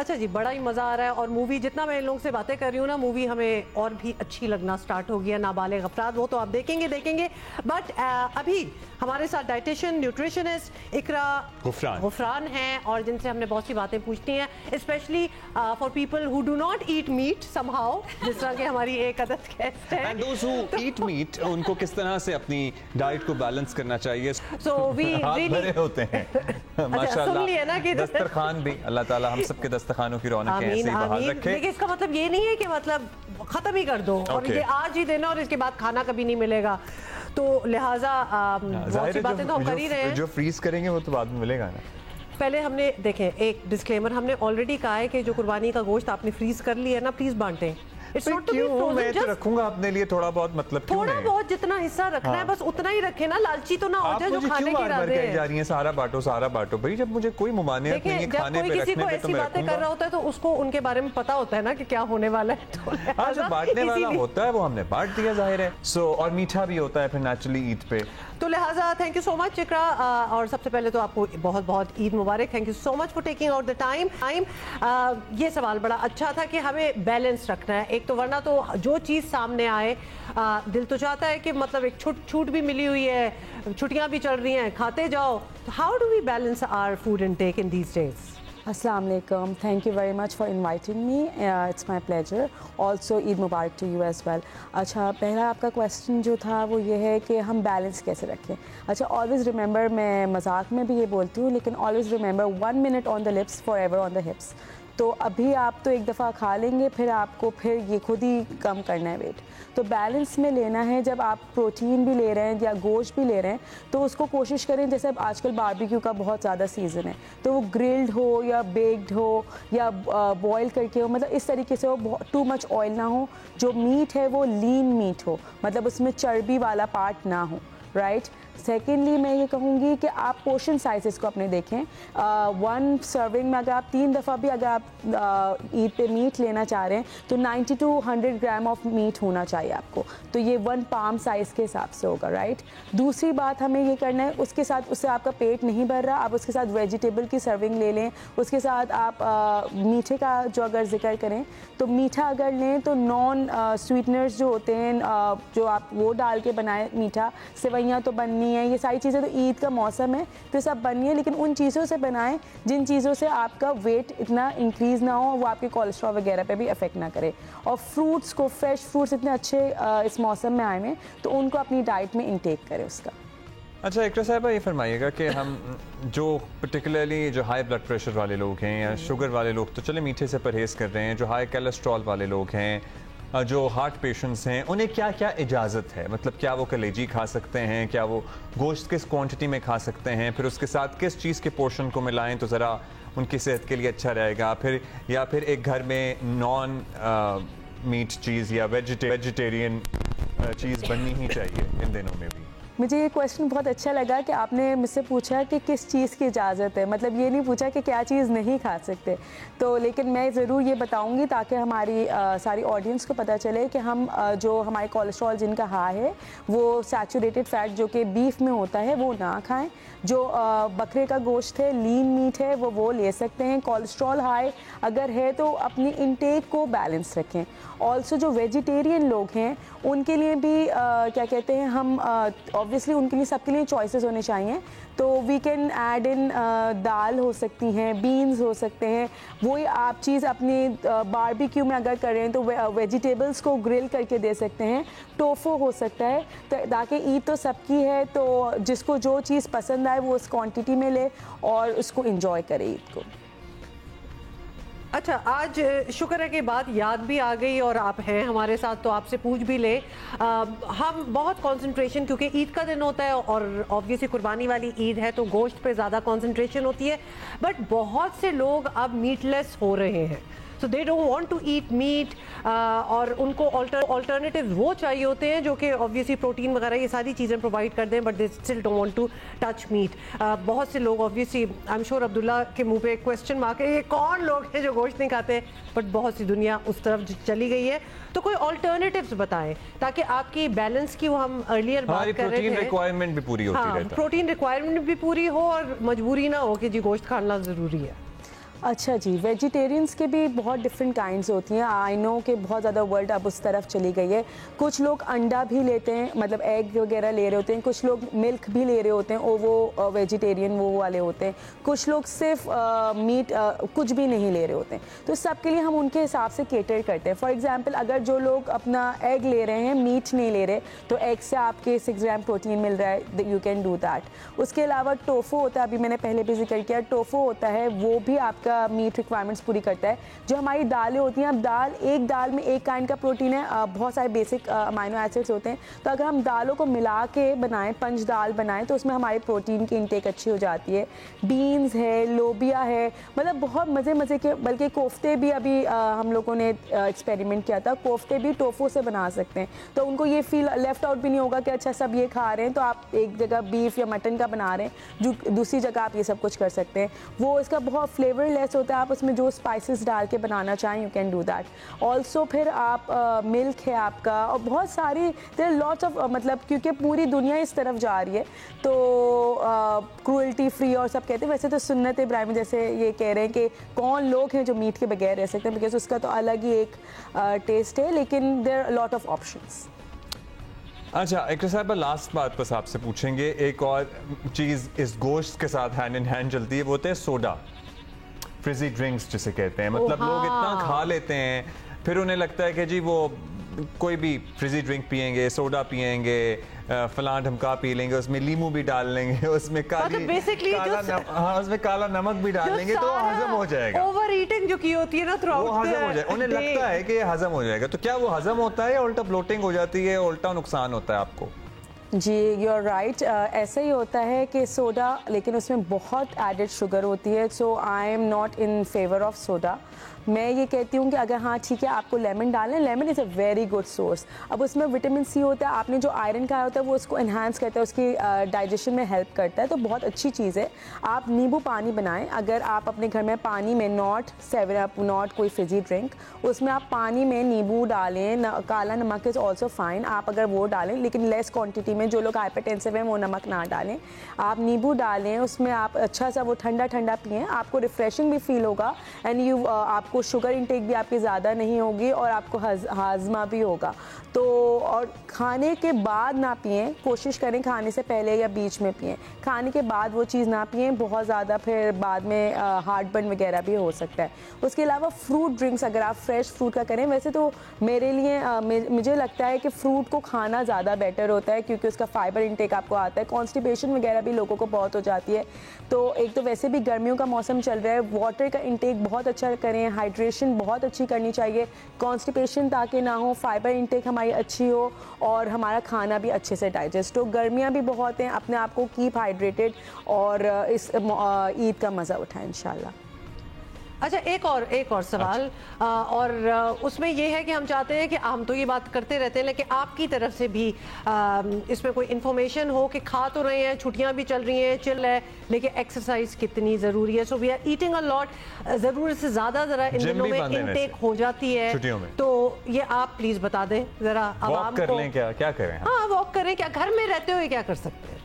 अच्छा जी, बड़ा ही मज़ा आ रहा है और मूवी जितना मैं इन लोगों से बातें कर रही हूँ ना, मूवी हमें और भी अच्छी लगना स्टार्ट हो गया। नाबालिग अफराद वो तो आप देखेंगे बट अभी हमारे साथ डाइटिशियन न्यूट्रिशनिस्ट इकरा गुफरान हैं और जिनसे हमने बहुत सी बातें पूछनी है, specially for people who do not eat meat somehow, जिस तरह की हमारी एक अदद गेस्ट है। And those who eat meat, उनको किस तरह से अपनी डाइट को बैलेंस करना चाहिए। सो वी भरे होते हैं माशाल्लाह। दस्तरखान भी अल्लाह ताला हम सबके दस्तरखानों की रौनक ऐसे ही बहाल रखे। देखिए, इसका मतलब ये नहीं है कि मतलब खत्म ही कर दो और ये आज ही देना और इसके बाद खाना कभी नहीं मिलेगा, तो लिहाजा बहुत सी बातें तो हम कर ही रहे हैं। जो फ्रीज करेंगे वो तो बाद में मिलेगा ना। पहले हमने देखें एक डिस्क्लेमर, हमने ऑलरेडी कहा है कि जो कुर्बानी का गोश्त आपने फ्रीज कर लिया है ना, प्लीज बांटें। क्यों? मैं तो रखूंगा अपने लिए थोड़ा बहुत, मतलब थोड़ा बहुत जितना हिस्सा रखना है बस उतना ही रखे ना, लालची तो ना हो जाए जो खाने के इरादे हैं। जा रही हैं सारा बांटो भाई, जब मुझे कोई मुमानियत नहीं है खाने पे रखने पे तो मैं किसी को ऐसी बातें कर रहा होता है तो उसको उनके बारे में पता होता है ना कि क्या होने वाला है, तो जो बांटने वाला होता है वो हमने बांट दिया, जाहिर है। सो और मीठा भी होता है फिर नेचुरली ईद पे, तो लिहाजा thank you so much Iqra, और सबसे पहले तो आपको बहुत बहुत ईद मुबारक। Thank you so much for taking out the time. ये सवाल बड़ा अच्छा था कि हमें बैलेंस रखना है एक तो, वरना तो जो चीज़ सामने आए दिल तो चाहता है कि मतलब एक छूट भी मिली हुई है, छुट्टियां भी चल रही हैं, खाते जाओ। How do we balance our food intake in these days? Assalamu alaikum. Thank you very much for inviting me. It's my pleasure. Also, Eid Mubarak to you as well. अच्छा, पहला आपका क्वेश्चन जो था वो ये है कि हम बैलेंस कैसे रखें। अच्छा, ऑलवेज़ रिमेंबर, मैं मजाक में भी ये बोलती हूँ, लेकिन always remember 1 minute on the lips for ever on the हिप्स। तो अभी आप तो एक दफ़ा खा लेंगे, फिर आपको फिर ये खुद ही कम करना है वेट। तो बैलेंस में लेना है, जब आप प्रोटीन भी ले रहे हैं या गोश्त भी ले रहे हैं तो उसको कोशिश करें, जैसे अब आजकल बारबेक्यू का बहुत ज़्यादा सीज़न है, तो वो ग्रिल्ड हो या बेक्ड हो या बॉयल करके हो, मतलब इस तरीके से हो, टू मच ऑयल ना हो, जो मीट है वो लीन मीट हो, मतलब उसमें चर्बी वाला पार्ट ना हो, राइट। सेकेंडली मैं ये कहूँगी कि आप पोर्शन साइज़ को अपने देखें। 1 सर्विंग में अगर आप 3 दफ़ा भी अगर आप ईद पे मीट लेना चाह रहे हैं तो 90 to 100 ग्राम ऑफ मीट होना चाहिए आपको, तो ये 1 palm साइज़ के हिसाब से होगा, राइट। दूसरी बात हमें ये करना है, उसके साथ उससे आपका पेट नहीं भर रहा, आप उसके साथ वेजिटेबल की सर्विंग ले लें, उसके साथ आप मीठे का जो अगर जिक्र करें तो मीठा अगर लें तो नॉन स्वीटनर्स जो होते हैं, जो आप वो डाल के बनाए मीठा, सेवइयाँ तो बननी है, ये सारी चीज़ें तो ईद का मौसम है तो सब बनिए, लेकिन उन चीज़ों से बनाएं जिन चीज़ों से आपका वेट इतना इंक्रीज़ ना हो, वो आपके कोलेस्ट्रॉल वगैरह पे भी अफेक्ट ना करे। और फ्रूट्स को, फ्रेश फ्रूट्स इतने अच्छे इस मौसम में आए हैं तो उनको अपनी डाइट में इंटेक करें उसका। अच्छा इकरा साहिबा, ये फरमाइएगा कि हम जो पर्टिकुलरली जो हाई ब्लड प्रेशर वाले लोग हैं या शुगर वाले लोग तो चले मीठे से परहेज़ कर रहे हैं, जो हाई कोलेस्ट्रॉल वाले लोग हैं, जो हार्ट पेशेंट्स हैं, उन्हें क्या क्या इजाज़त है, मतलब क्या वो कलेजी खा सकते हैं, क्या वो गोश्त किस क्वांटिटी में खा सकते हैं, फिर उसके साथ किस चीज़ के पोर्शन को मिलाएं तो ज़रा उनकी सेहत के लिए अच्छा रहेगा, फिर या फिर एक घर में नॉन मीट चीज़ या वेजिटेरियन चीज़ बननी ही चाहिए इन दिनों में भी। मुझे ये क्वेश्चन बहुत अच्छा लगा कि आपने मुझसे पूछा कि किस चीज़ की इजाज़त है, मतलब ये नहीं पूछा कि क्या चीज़ नहीं खा सकते। तो लेकिन मैं ज़रूर ये बताऊंगी ताकि हमारी सारी ऑडियंस को पता चले कि हम जो हमारे कोलेस्ट्रॉल जिनका हाई है वो सैचुरेटेड फैट जो कि बीफ में होता है वो ना खाएं, जो बकरे का गोश्त है, लीन मीट है, वो ले सकते हैं। कोलेस्ट्रॉल हाई अगर है तो अपनी इंटेक को बैलेंस रखें। ऑल्सो जो वेजिटेरियन लोग हैं उनके लिए भी क्या कहते हैं, हम ऑब्वियसली उनके लिए सबके लिए चॉइसेस होने चाहिए, तो वी कैन ऐड इन दाल हो सकती हैं, बीन्स हो सकते हैं, वही आप चीज़ अपनी बारबेक्यू में अगर कर रहे हैं तो वेजिटेबल्स को ग्रिल करके दे सकते हैं, टोफू हो सकता है, तो ताकि ईद तो सबकी है तो जिसको जो चीज़ पसंद आए वो उस क्वांटिटी में ले और उसको इंजॉय करे ईद को। अच्छा, आज शुक्र है कि बात याद भी आ गई और आप हैं हमारे साथ तो आपसे पूछ भी ले। हम बहुत कंसंट्रेशन, क्योंकि ईद का दिन होता है और ऑब्वियसली कुर्बानी वाली ईद है तो गोश्त पे ज़्यादा कंसंट्रेशन होती है, बट बहुत से लोग अब मीटलेस हो रहे हैं, so they don't want to eat meat, और उनको ऑल्टरनेटिव वो चाहिए होते हैं जो कि ऑब्वियसली प्रोटीन वगैरह ये सारी चीज़ें प्रोवाइड कर दें, but they still don't want to touch meat. बहुत से लोग obviously, I am sure Abdullah के मुंह पे क्वेश्चन मार्क है, ये कौन लोग हैं जो गोश्त नहीं खाते, बट बहुत सी दुनिया उस तरफ चली गई है। तो कोई ऑल्टरनेटिव्स बताएं ताकि आपकी बैलेंस की, वो हम अर्लियर बात कर रहे थे, प्रोटीन रिक्वायरमेंट भी पूरी होती हाँ, रहता है, प्रोटीन रिक्वायरमेंट भी पूरी हो और मजबूरी ना हो कि जी गोश्त खाना ज़रूरी है। अच्छा जी, वेजिटेरियंस के भी बहुत डिफरेंट काइंड्स होती हैं। आई नो कि बहुत ज़्यादा वर्ल्ड अब उस तरफ चली गई है। कुछ लोग अंडा भी लेते हैं, मतलब एग वगैरह ले रहे होते हैं। कुछ लोग मिल्क भी ले रहे होते हैं और वो वेजिटेरियन वो वाले होते हैं। कुछ लोग सिर्फ मीट कुछ भी नहीं ले रहे होते हैं। तो सबके लिए हम उनके हिसाब से केटर करते हैं। फॉर एग्जांपल अगर जो लोग अपना एग ले रहे हैं, मीट नहीं ले रहे, तो एग से आपके 6 ग्राम प्रोटीन मिल रहा है, यू कैन डू दैट। उसके अलावा टोफू होता है, अभी मैंने पहले भी जिक्र किया, टोफू होता है, वो भी आपका मीट रिक्वायरमेंट्स पूरी करता है। जो हमारी दालें होती हैं, अब एक दाल में एक काइंड का प्रोटीन है, बहुत सारे बेसिक अमाइनो एसिड्स होते हैं। तो अगर हम दालों को मिला के बनाएं, पंच दाल बनाएं, तो उसमें हमारी प्रोटीन की इंटेक अच्छी हो जाती है। बीन्स है, लोबिया है, मतलब बहुत मज़े के, बल्कि कोफ्ते भी अभी हम लोगों ने एक्सपेरिमेंट किया था, कोफ्ते भी टोफू से बना सकते हैं। तो उनको ये फील लेफ्ट आउट भी नहीं होगा कि अच्छा सब ये खा रहे हैं तो आप एक जगह बीफ या मटन का बना रहे हैं, जो दूसरी जगह आप ये सब कुछ कर सकते हैं। वो इसका बहुत फ्लेवर लेस होता है। आप उसमें जो स्पाइसेस डाल के बनाना चाहें, you can do that also. फिर आप मिल्क है आपका, और बहुत सारी देयर लॉट्स ऑफ, मतलब क्योंकि पूरी दुनिया इस तरफ जा रही है, तो क्रूअल्टी फ्री और सब कहते हैं। वैसे तो सुन्नत इब्राहिमी जैसे ये कह रहे हैं कि कौन लोग हैं जो मीट के बगैर रह सकते हैं, बिकॉज उसका तो अलग ही एक टेस्ट है, लेकिन there are lot of options. अच्छा इकरा साहब, लास्ट बात बस आपसे पूछेंगे, एक और चीज़ इस गोश्त के साथ हैंड इन हैंड चलती है, वो होता है सोडा, फ्रिजी ड्रिंक्स जिसे कहते हैं। मतलब लोग इतना खा लेते हैं, फिर उन्हें लगता है कि जी वो कोई भी फ्रिजी ड्रिंक पियेंगे, सोडा पियेंगे, फलां ढमका पी लेंगे, उसमें लीमू भी डाल लेंगे, उसमें उसमें काला नमक भी डाल लेंगे, तो हजम हो जाएगा। ओवर ईटिंग जो की होती है ना थ्रू वो हजम हो जाएगा, उन्हें लगता है कि ये हजम हो जाएगा। तो क्या वो हजम होता है या उल्टा ब्लोटिंग हो जाती है, उल्टा नुकसान होता है आपको? जी यू आर राइट, ऐसा ही होता है कि सोडा, लेकिन उसमें बहुत एडेड शुगर होती है। So I am not in favour of soda. मैं ये कहती हूँ कि अगर हाँ ठीक है आपको लेमन डालना, lemon is a very good source. अब उसमें विटामिन सी होता है, आपने जो आयरन खाया होता है वो उसको इन्हांस करता है, उसकी डाइजेशन में हेल्प करता है, तो बहुत अच्छी चीज़ है। आप नींबू पानी बनाएं, अगर आप अपने घर में पानी में नॉट कोई फिजी ड्रिंक, उसमें आप पानी में नींबू डालें, काला नमक इज़ ऑल्सो फाइन, आप अगर वो डालें, लेकिन लेस क्वान्टिटी में। जो लोग हाइपरटेंसिव हैं वो नमक ना डालें, आप नींबू डालें, उसमें आप अच्छा सा वो ठंडा ठंडा पिएँ, आपको रिफ्रेशिंग भी फील होगा, एंड आपको शुगर इंटेक भी आपकी ज़्यादा नहीं होगी और आपको हाजमा भी होगा। तो और खाने के बाद ना पिएं, कोशिश करें खाने से पहले या बीच में पिएं। खाने के बाद वो चीज़ ना पिएं, बहुत ज़्यादा फिर बाद में हार्ट बर्न वगैरह भी हो सकता है। उसके अलावा फ्रूट ड्रिंक्स अगर आप फ्रेश फ्रूट का करें, वैसे तो मेरे लिए मुझे लगता है कि फ्रूट को खाना ज़्यादा बेटर होता है, क्योंकि उसका फाइबर इंटेक आपको आता है। कॉन्स्टिपेशन वगैरह भी लोगों को बहुत हो जाती है, तो एक तो वैसे भी गर्मियों का मौसम चल रहा है, वाटर का इंटेक बहुत अच्छा करें, हाइड्रेशन बहुत अच्छी करनी चाहिए, कॉन्स्टिपेशन ताकि ना हो, फाइबर इंटेक हमारी अच्छी हो और हमारा खाना भी अच्छे से डाइजेस्ट हो। गर्मियाँ भी बहुत हैं, अपने आप को कीप हाइड्रेटेड और इस ईद का मज़ा उठाएं इंशाल्लाह। अच्छा एक और सवाल, और उसमें ये है कि हम चाहते हैं कि हम तो ये बात करते रहते हैं, लेकिन आपकी तरफ से भी इसमें कोई इन्फॉर्मेशन हो कि खा तो रहे हैं, छुट्टियां भी चल रही हैं, चिल है, लेकिन एक्सरसाइज कितनी ज़रूरी है। So we are eating a lot, ज़रूरत से ज़्यादा ज़रा इन दिनों में इनटेक हो जाती है, तो ये आप प्लीज़ बता दें ज़रा आवाम को। क्या करें? हाँ वॉक करें, क्या घर में रहते हुए क्या कर सकते हैं?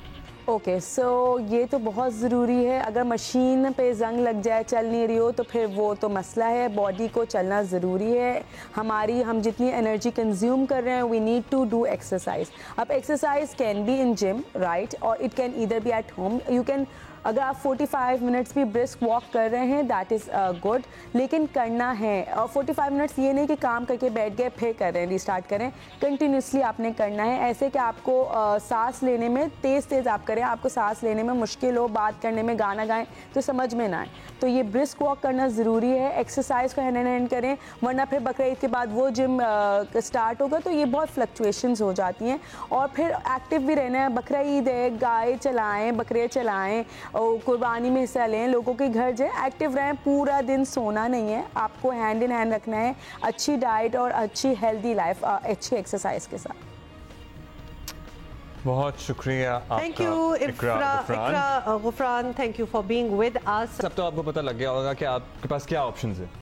ओके सो ये तो बहुत ज़रूरी है। अगर मशीन पे जंग लग जाए, चल नहीं रही हो, तो फिर वो तो मसला है। बॉडी को चलना ज़रूरी है। हम जितनी एनर्जी कंज्यूम कर रहे हैं, we need to do exercise. अब exercise can be in gym right, और it can either be at home. You can, अगर आप 45 मिनट्स भी ब्रिस्क वॉक कर रहे हैं, दैट इज़ गुड, लेकिन करना है। और 45 मिनट्स ये नहीं कि काम करके बैठ गए फिर कर रहे हैं, रिस्टार्ट करें, कंटिन्यूसली आपने करना है। ऐसे कि आपको सांस लेने में तेज़ आप करें, आपको सांस लेने में मुश्किल हो, बात करने में, गाना गाएं तो समझ में ना आए, तो ये ब्रिस्क वॉक करना ज़रूरी है। एक्सरसाइज को हैंड इन हैंड करें, वरना फिर बकरीद के बाद वो जिम स्टार्ट होगा तो ये बहुत फ्लक्चुएशंस हो जाती हैं। और फिर एक्टिव भी रहना है। बकरीद है, गाय चलाएँ, बकरे चलाएँ, और कुर्बानी में हिस्सा लें, लोगों के घर जाएं, एक्टिव रहें। पूरा दिन सोना नहीं है, आपको हैंड इन हैंड रखना है अच्छी डाइट और अच्छी हेल्दी लाइफ, अच्छी एक्सरसाइज के साथ। बहुत शुक्रिया आपका। Thank you Iqra Gufran, thank you for being with us. अब तो आपको पता लग गया होगा कि आपके पास क्या ऑप्शंस है।